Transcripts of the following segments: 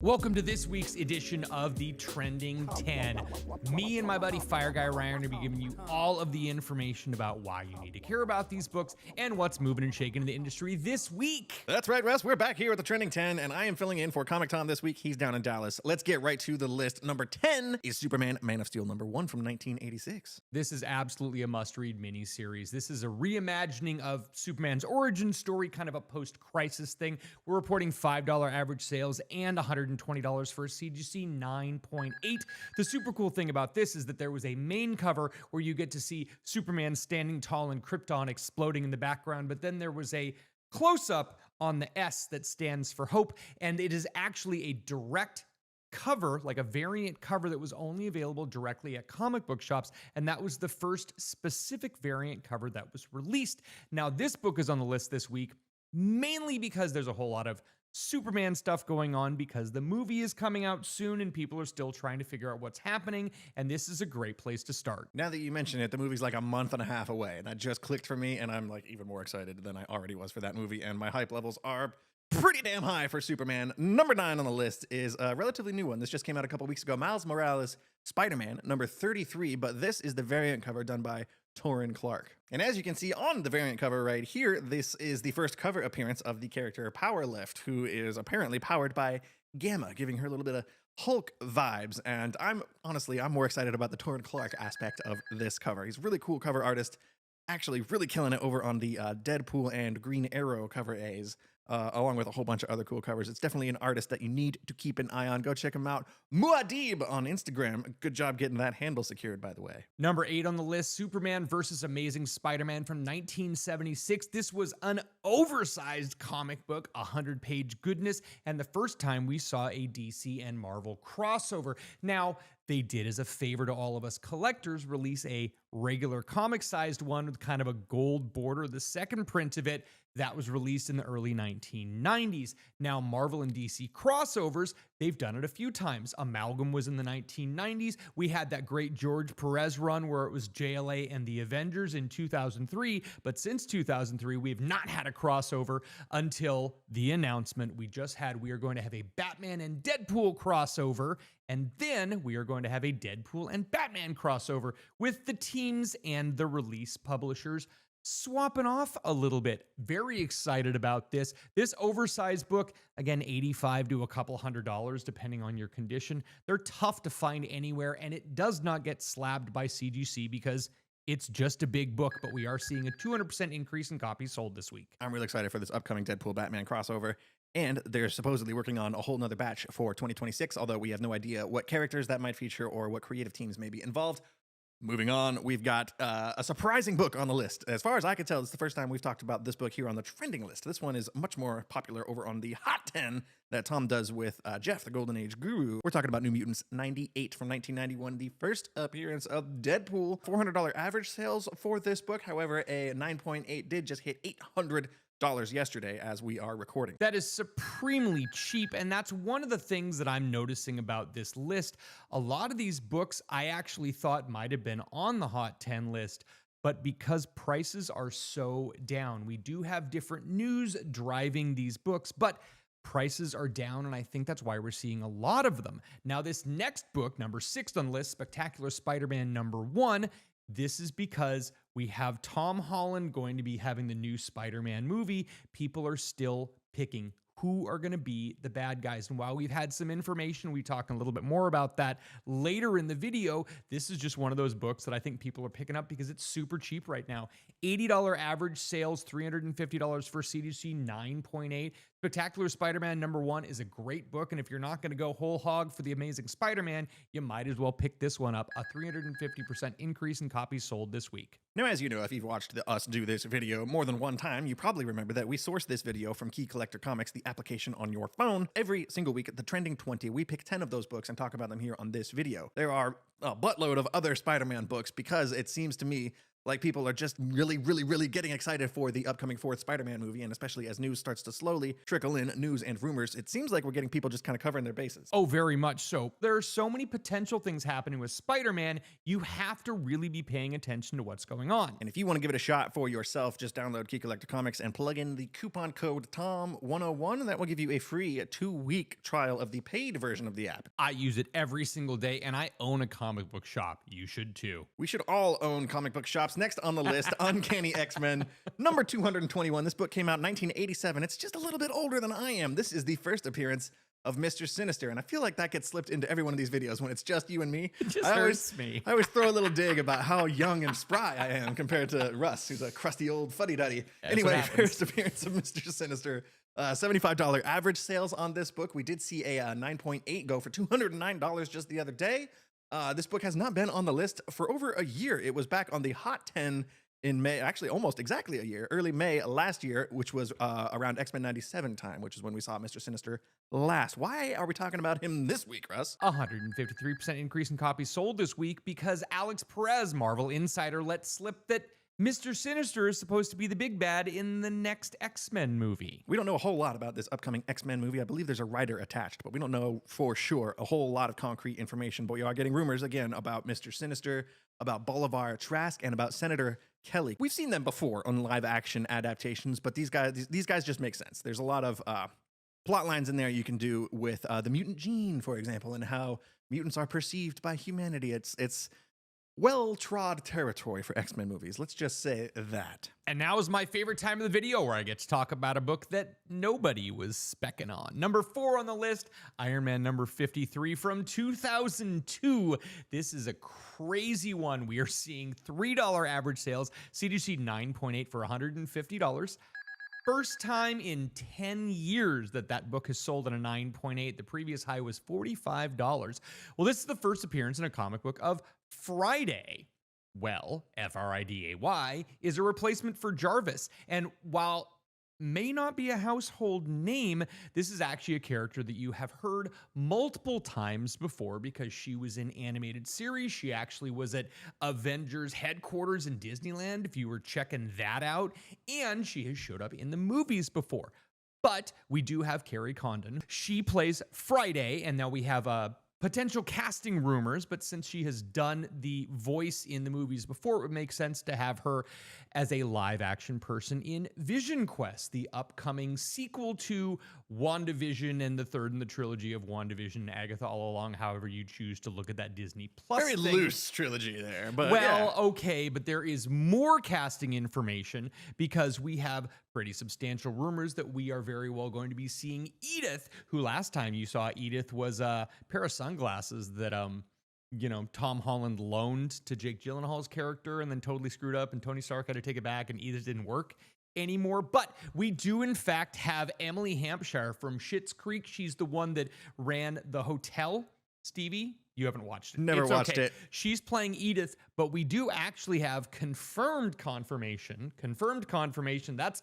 Welcome to this week's edition of the Trending 10. Me and my buddy Fire Guy Ryan are going to be giving you all of the information about why you need to care about these books and what's moving and shaking in the industry this week. That's right, Russ. We're back here with the Trending 10, and I am filling in for Comic Tom this week. He's down in Dallas. Let's get right to the list. Number 10 is Superman Man of Steel number 1 from 1986. This is absolutely a must-read miniseries. This is a reimagining of Superman's origin story, kind of a post-crisis thing. We're reporting $5 average sales and $120 for a CGC 9.8. The super cool thing about this is that there was a main cover where you get to see Superman standing tall and Krypton exploding in the background, but then there was a close-up on the S that stands for hope, and it is actually a direct cover, like a variant cover that was only available directly at comic book shops, and that was the first specific variant cover that was released. Now, this book is on the list this week, mainly because there's a whole lot of Superman stuff going on because the movie is coming out soon and people are still trying to figure out what's happening, and this is a great place to start. Now that you mention it, the movie's like a month and a half away, and that just clicked for me, and I'm like even more excited than I already was for that movie, and my hype levels are pretty damn high for Superman. Number 9 on the list is a relatively new one. This just came out a couple weeks ago. Miles Morales, Spider-Man, number 33, but this is the variant cover done by Torrin Clark. And as you can see on the variant cover right here, this is the first cover appearance of the character Powerlift, who is apparently powered by Gamma, giving her a little bit of Hulk vibes. And I'm more excited about the Torrin Clark aspect of this cover. He's a really cool cover artist, actually really killing it over on the Deadpool and Green Arrow cover A's. Along with a whole bunch of other cool covers. It's definitely an artist that you need to keep an eye on. Go check him out. Muad'Dib on Instagram. Good job getting that handle secured, by the way. Number 8 on the list, Superman vs. Amazing Spider-Man from 1976. This was an oversized comic book, 100-page goodness, and the first time we saw a DC and Marvel crossover. Now, they did, as a favor to all of us collectors, release a regular comic-sized one with kind of a gold border. The second print of it, that was released in the early 1990s. Now, Marvel and DC crossovers, they've done it a few times. Amalgam was in the 1990s. We had that great George Perez run where it was JLA and the Avengers in 2003. But since 2003, we have not had a crossover until the announcement we just had. We are going to have a Batman and Deadpool crossover. And then we are going to have a Deadpool and Batman crossover with the teams and the release publishers swapping off a little bit. Very excited about this. This oversized book, again, $85 to a couple $100 depending on your condition. They're tough to find anywhere, and it does not get slabbed by CGC because it's just a big book, but we are seeing a 200% increase in copies sold this week. I'm really excited for this upcoming Deadpool Batman crossover. And they're supposedly working on a whole nother batch for 2026, although we have no idea what characters that might feature or what creative teams may be involved. Moving on, we've got a surprising book on the list. As far as I can tell, it's the first time we've talked about this book here on the trending list. This one is much more popular over on the Hot 10 that Tom does with Jeff, the Golden Age Guru. We're talking about New Mutants 98 from 1991, the first appearance of Deadpool. $400 average sales for this book. However, a 9.8 did just hit $800 yesterday as we are recording. That is supremely cheap, and that's one of the things that I'm noticing about this list. A lot of these books I actually thought might have been on the Hot 10 list, but because prices are so down, we do have different news driving these books, but prices are down, and I think that's why we're seeing a lot of them. Now, this next book, number 6 on the list, Spectacular Spider-Man number 1, this is because we have Tom Holland going to be having the new Spider-Man movie. People are still picking who are going to be the bad guys. And while we've had some information, we talk a little bit more about that later in the video. This is just one of those books that I think people are picking up because it's super cheap right now. $80 average sales, $350 for CGC 9.8. Spectacular Spider-Man number 1 is a great book, and if you're not going to go whole hog for the Amazing Spider-Man, you might as well pick this one up. A 350% increase in copies sold this week. Now, as you know, if you've watched us do this video more than one time, you probably remember that we sourced this video from Key Collector Comics, the application on your phone. Every single week at the Trending 20, we pick 10 of those books and talk about them here on this video. There are a buttload of other Spider-Man books because it seems to me like people are just really, really, really getting excited for the upcoming fourth Spider-Man movie, and especially as news starts to slowly trickle in, news and rumors, it seems like we're getting people just kind of covering their bases. Oh, very much so. There are so many potential things happening with Spider-Man, you have to really be paying attention to what's going on. And if you want to give it a shot for yourself, just download Key Collector Comics and plug in the coupon code TOM101, and that will give you a free 2-week trial of the paid version of the app. I use it every single day, and I own a comic book shop. You should too. We should all own comic book shops. Next on the list, Uncanny X-Men, number 221. This book came out in 1987. It's just a little bit older than I am. This is the first appearance of Mr. Sinister, and I feel like that gets slipped into every one of these videos when it's just you and me. It just hurts me. I always throw a little dig about how young and spry I am compared to Russ, who's a crusty old fuddy-duddy. Anyway, first appearance of Mr. Sinister. $75 average sales on this book. We did see a 9.8 go for $209 just the other day. This book has not been on the list for over a year. It was back on the Hot 10 in May, actually almost exactly a year, early May last year, which was around X-Men 97 time, which is when we saw Mr. Sinister last. Why are we talking about him this week, Russ? 153% increase in copies sold this week because Alex Perez, Marvel Insider, let slip that Mr. Sinister is supposed to be the big bad in the next X-Men movie. We don't know a whole lot about this upcoming X-Men movie. I believe there's a writer attached, but we don't know for sure a whole lot of concrete information. But we are getting rumors again about Mr. Sinister, about Bolivar Trask, and about Senator Kelly. We've seen them before on live action adaptations, but these guys just make sense. There's a lot of plot lines in there you can do with the mutant gene, for example, and how mutants are perceived by humanity. It's well-trod territory for X-Men movies. Let's just say that. And now is my favorite time of the video where I get to talk about a book that nobody was specking on. Number 4 on the list, Iron Man number 53 from 2002. This is a crazy one. We are seeing $3 average sales, CGC 9.8 for $150. First time in 10 years that book has sold at a 9.8. The previous high was $45. Well, this is the first appearance in a comic book of Friday. Well, Friday is a replacement for Jarvis. And while may not be a household name, this is actually a character that you have heard multiple times before because she was in animated series. She actually was at Avengers headquarters in Disneyland, if you were checking that out, and she has showed up in the movies before. But we do have Carrie Condon. She plays Friday, and now we have potential casting rumors, but since she has done the voice in the movies before, it would make sense to have her as a live action person in Vision Quest, the upcoming sequel to WandaVision and the third in the trilogy of WandaVision and Agatha All Along, however you choose to look at that Disney Plus Very thing. loose trilogy there, but well, okay, but there is more casting information because we have pretty substantial rumors that we are very well going to be seeing Edith, who last time you saw Edith was a pair of sunglasses that Tom Holland loaned to Jake Gyllenhaal's character and then totally screwed up, and Tony Stark had to take it back, and Edith didn't work anymore. But we do in fact have Emily Hampshire from Schitt's Creek. She's the one that ran the hotel. Stevie, you haven't watched it. Never watched it. She's playing Edith, but we do actually have confirmed confirmation. That's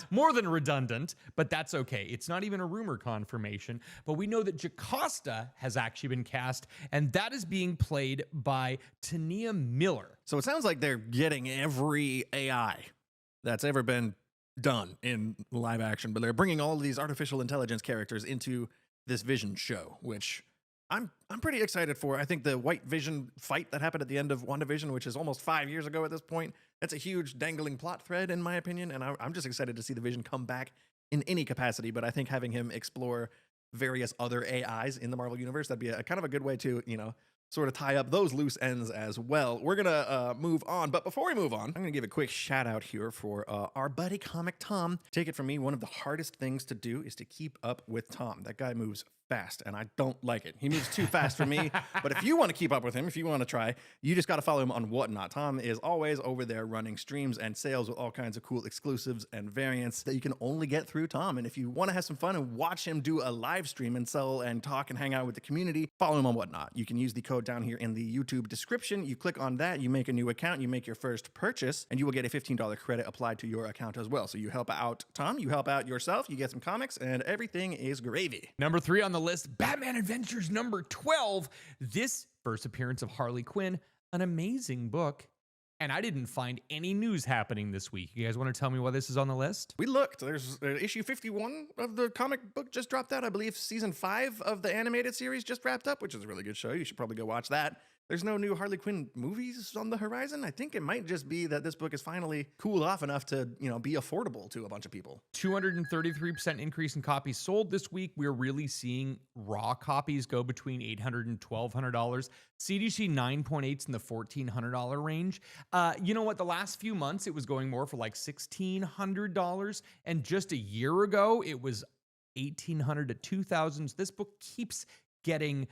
more than redundant, but that's okay. It's not even a rumor confirmation, but we know that Jocasta has actually been cast, and that is being played by Tania Miller. So it sounds like they're getting every AI that's ever been done in live action, but they're bringing all of these artificial intelligence characters into this Vision show, which I'm pretty excited for. I think the White Vision fight that happened at the end of WandaVision, which is almost 5 years ago at this point, that's a huge dangling plot thread in my opinion, and I'm just excited to see the Vision come back in any capacity, but I think having him explore various other AIs in the Marvel Universe, that'd be a kind of a good way to, sort of tie up those loose ends as well. We're gonna move on, but before we move on, I'm gonna give a quick shout out here for our buddy Comic Tom. Take it from me, one of the hardest things to do is to keep up with Tom. That guy moves fast, and I don't like it. He moves too fast for me, but if you want to keep up with him, if you want to try, you just got to follow him on Whatnot. Tom is always over there running streams and sales with all kinds of cool exclusives and variants that you can only get through Tom. And if you want to have some fun and watch him do a live stream and sell and talk and hang out with the community, follow him on Whatnot. You can use the code down here in the YouTube description. You click on that, you make a new account, you make your first purchase, and you will get a $15 credit applied to your account as well. So you help out Tom, you help out yourself, you get some comics, and everything is gravy. Number 3 on the list, Batman Adventures number 12. This first appearance of Harley Quinn, an amazing book And I didn't find any news happening this week. You guys want to tell me why this is on the list? We looked. There's issue 51 of the comic book just dropped out. I believe season 5 of the animated series just wrapped up, which is a really good show. You should probably go watch that. There's no new Harley Quinn movies on the horizon. I think it might just be that this book is finally cooled off enough to, be affordable to a bunch of people. 233% increase in copies sold this week. We're really seeing raw copies go between $800 and $1,200. CDC 9.8's in the $1,400 range. You know what? The last few months, it was going more for like $1,600. And just a year ago, it was $1,800 to $2,000. So this book keeps getting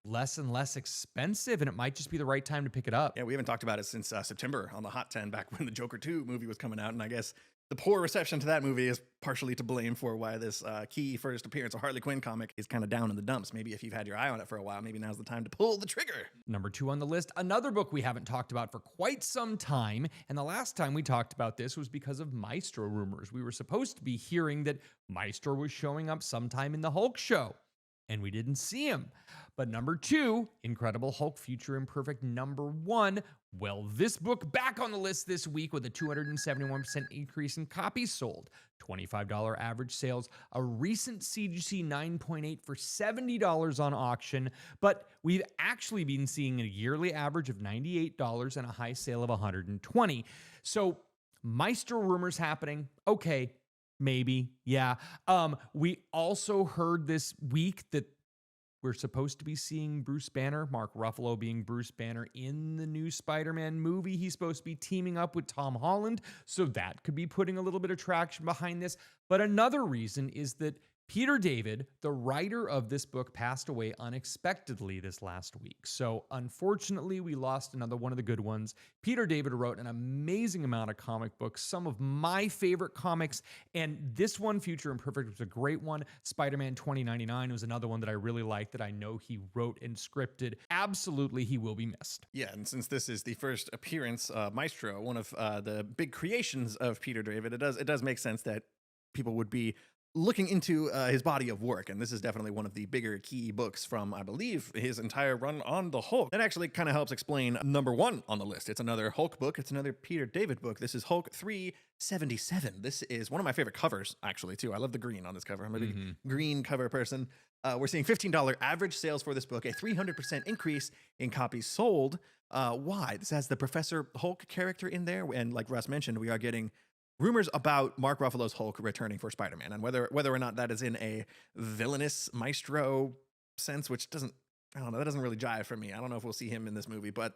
less and less expensive, and it might just be the right time to pick it up. Yeah, we haven't talked about it since September on the Hot 10 back when the Joker 2 movie was coming out, and I guess the poor reception to that movie is partially to blame for why this key first appearance of Harley Quinn comic is kind of down in the dumps. Maybe if you've had your eye on it for a while, maybe now's the time to pull the trigger. Number 2 on the list, another book we haven't talked about for quite some time, and the last time we talked about this was because of Maestro rumors. We were supposed to be hearing that Maestro was showing up sometime in the Hulk show, and we didn't see him. But number 2, Incredible Hulk Future Imperfect number 1. Well, this book back on the list this week with a 271% increase in copies sold. $25 average sales, a recent CGC 9.8 for $70 on auction, but we've actually been seeing a yearly average of $98 and a high sale of $120. So Maestro rumors happening. Okay, maybe, yeah. We also heard this week that we're supposed to be seeing Bruce Banner, Mark Ruffalo being Bruce Banner in the new Spider-Man movie. He's supposed to be teaming up with Tom Holland, so that could be putting a little bit of traction behind this. But another reason is that Peter David, the writer of this book, passed away unexpectedly this last week. So unfortunately, we lost another one of the good ones. Peter David wrote an amazing amount of comic books, some of my favorite comics, and this one, Future Imperfect, was a great one. Spider-Man 2099 was another one that I really liked that I know he wrote and scripted. Absolutely, he will be missed. Yeah, and since this is the first appearance, Maestro, one of the big creations of Peter David, it does make sense that people would be looking into his body of work, and this is definitely one of the bigger key books from, I believe, his entire run on the Hulk. That actually kind of helps explain number 1 on the list. It's another Hulk book. It's another Peter David book. This is Hulk 377. This is one of my favorite covers, actually, too. I love the green on this cover. I'm a big green cover person. We're seeing $15 average sales for this book, a 300% increase in copies sold. Why? This has the Professor Hulk character in there, and like Russ mentioned, we are getting rumors about Mark Ruffalo's Hulk returning for Spider-Man, and whether or not that is in a villainous Maestro sense, which that doesn't really jive for me. I don't know if we'll see him in this movie, but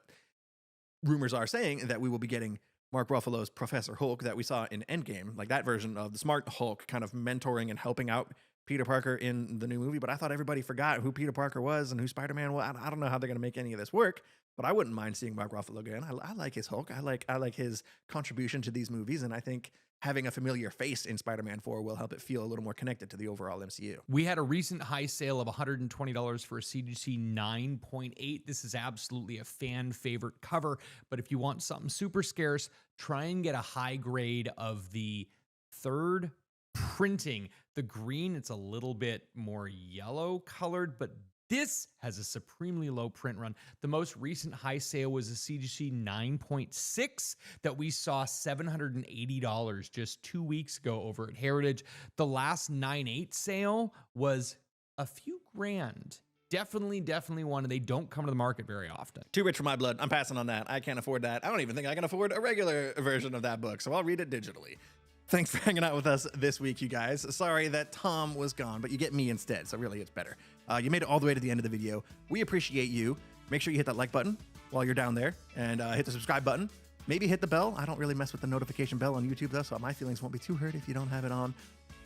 rumors are saying that we will be getting Mark Ruffalo's Professor Hulk that we saw in Endgame, like that version of the smart Hulk kind of mentoring and helping out Peter Parker in the new movie. But I thought everybody forgot who Peter Parker was and who Spider-Man was. I don't know how they're going to make any of this work, but I wouldn't mind seeing Mark Ruffalo again. I like his Hulk. I like his contribution to these movies, and I think having a familiar face in Spider-Man 4 will help it feel a little more connected to the overall MCU. We had a recent high sale of $120 for a CGC 9.8. This is absolutely a fan favorite cover, but if you want something super scarce, try and get a high grade of the third printing. The green, it's a little bit more yellow colored, but this has a supremely low print run. The most recent high sale was a CGC 9.6 that we saw $780 just 2 weeks ago over at Heritage. The last 9.8 sale was a few grand. Definitely one, and they don't come to the market very often. Too rich for my blood. I'm passing on that. I can't afford that. I don't even think I can afford a regular version of that book, so I'll read it digitally. Thanks for hanging out with us this week, you guys. Sorry that Tom was gone, but you get me instead, so really it's better. You made it all the way to the end of the video. We appreciate you. Make sure you hit that like button while you're down there, and hit the subscribe button. Maybe hit the bell. I don't really mess with the notification bell on YouTube, though, so my feelings won't be too hurt if you don't have it on.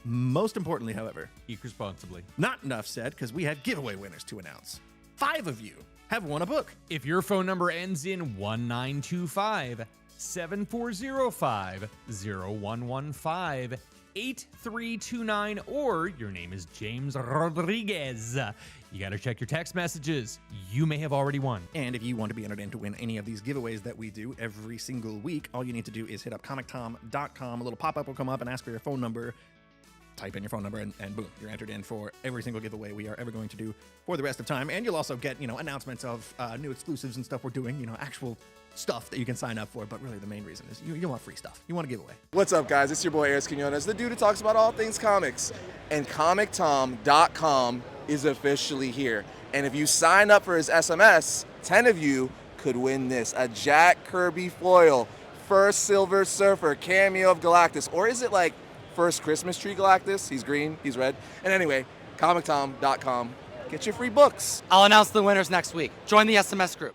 Most importantly, however, Eat responsibly. not enough said, because we have giveaway winners to announce. 5 of you have won a book. If your phone number ends in 1925, 7405 0115 8329, or your name is James Rodriguez, you got to check your text messages. You may have already won. And if you want to be entered in to win any of these giveaways that we do every single week, all you need to do is hit up comictom.com. A little pop-up will come up and ask for your phone number. Type in your phone number and boom, you're entered in for every single giveaway we are ever going to do for the rest of time. And you'll also get, announcements of new exclusives and stuff we're doing, actual stuff that you can sign up for, but really the main reason is you want free stuff. You want to give away. What's up, guys? It's your boy, Eris Quinones, the dude who talks about all things comics. And ComicTom.com is officially here. And if you sign up for his SMS, 10 of you could win this, a Jack Kirby foil, first Silver Surfer, cameo of Galactus. Or is it like first Christmas tree Galactus? He's green, he's red. And anyway, ComicTom.com. Get your free books. I'll announce the winners next week. Join the SMS group.